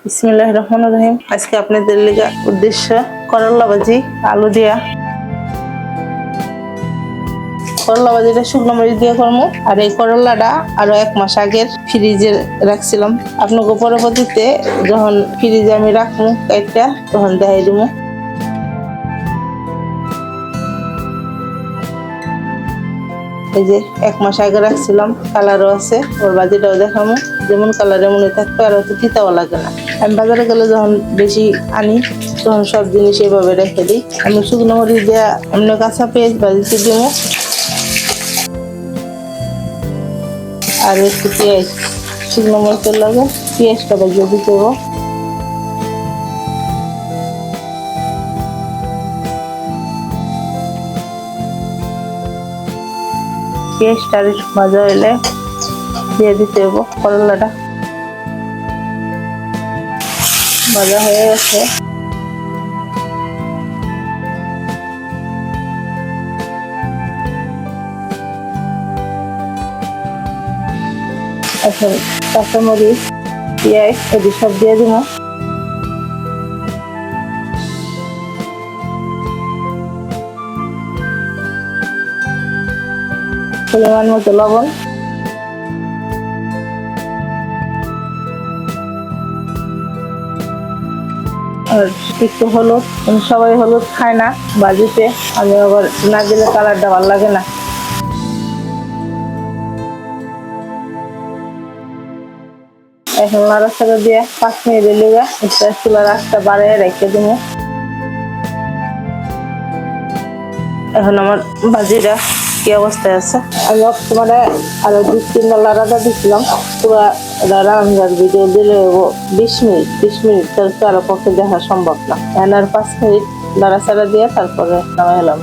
বিসমিল্লাহির রহমানির রহিম। আজকে আপনাদের লেগে উদ্দেশ্য করলা ভাজি আলু দিয়া। করলা ভাজিটা শুকনো মরিচ দিয়ে করবো। আর এই করলাটা আরো 1 মাস আগের ফ্রিজে রাখছিলাম। আপনাকে পরবর্তীতে যখন ফ্রিজে আমি রাখবো একটা তখন দেখাই দিব। এই যে 1 মাস আগে রাখছিলাম, কালারও আছে, ওর ভাজিটাও দেখাবো। যেমন কালার এমনই থাকবে, আর অত তিতাও লাগে না। আমি বাজারে গেলে যখন বেশি আনি তখন সব জিনিস এভাবে রেখে দিই। আমি শুকনো মরিচ দিয়ে এমনি কাঁচা পেঁয়াজ ভাজিতে দিব, আর একটু পেঁয়াজ শুকনো মরিচের লাগে পেঁয়াজটা ভাজিয়ে দিতে হবে। পেঁয়াজটা ভাজা হইলে দিয়ে দিতে হবে করলাটা। ভাজা হয়ে গেছে। এখন কাঁচামরিচ পেঁয়াজ এটি সব দিয়ে দিব। পরিমাণ মতো লবণ, আর একটু হলুদ। সবাই হলুদ খায় না ভাজিতে, আমি আবার না দিলে কালারটা ভালো লাগে না। এখন নাড়াচাড়া দিয়ে 5 মিনিট লেগে চুলার আঁচটা বাড়িয়ে রেখে দিব। এখন আমার ভাজিটা কি অবস্থায় আছে, আমি বর্তমানে আরো 2-3 লাড়া দিচ্ছিলাম। পুরো রান্নার ভিডিও দিলে 20 মিনিট তার আরো পক্ষে দেখা সম্ভব না। আর 5 মিনিট নাড়াচাড়া দিয়ে তারপরে নামাই এলাম।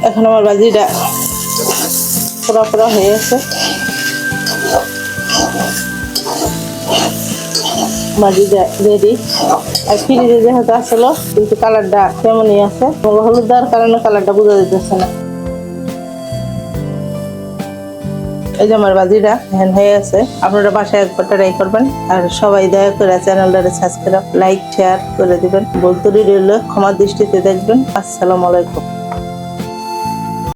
এখন আমার ভাজিটা পুরো হয়ে গেছে। ভাজিটা রেডি। আর ফ্রিজে যেহেতু আসলো কিন্তু কালারটা কেমনই আছে, হলুদ দেওয়ার কারণে কালারটা বোঝা যেতেছে না। এই যে আমার ভাজিটা হয়ে গেছে। আপনারা বাসায় একবার ট্রাই করবেন, আর সবাই দয়া করে চ্যানেলটাকে সাবস্ক্রাইব লাইক শেয়ার করে দিবেন। বলতে রইল ক্ষমা দৃষ্টিতে দেখবেন। আসসালামু আলাইকুম।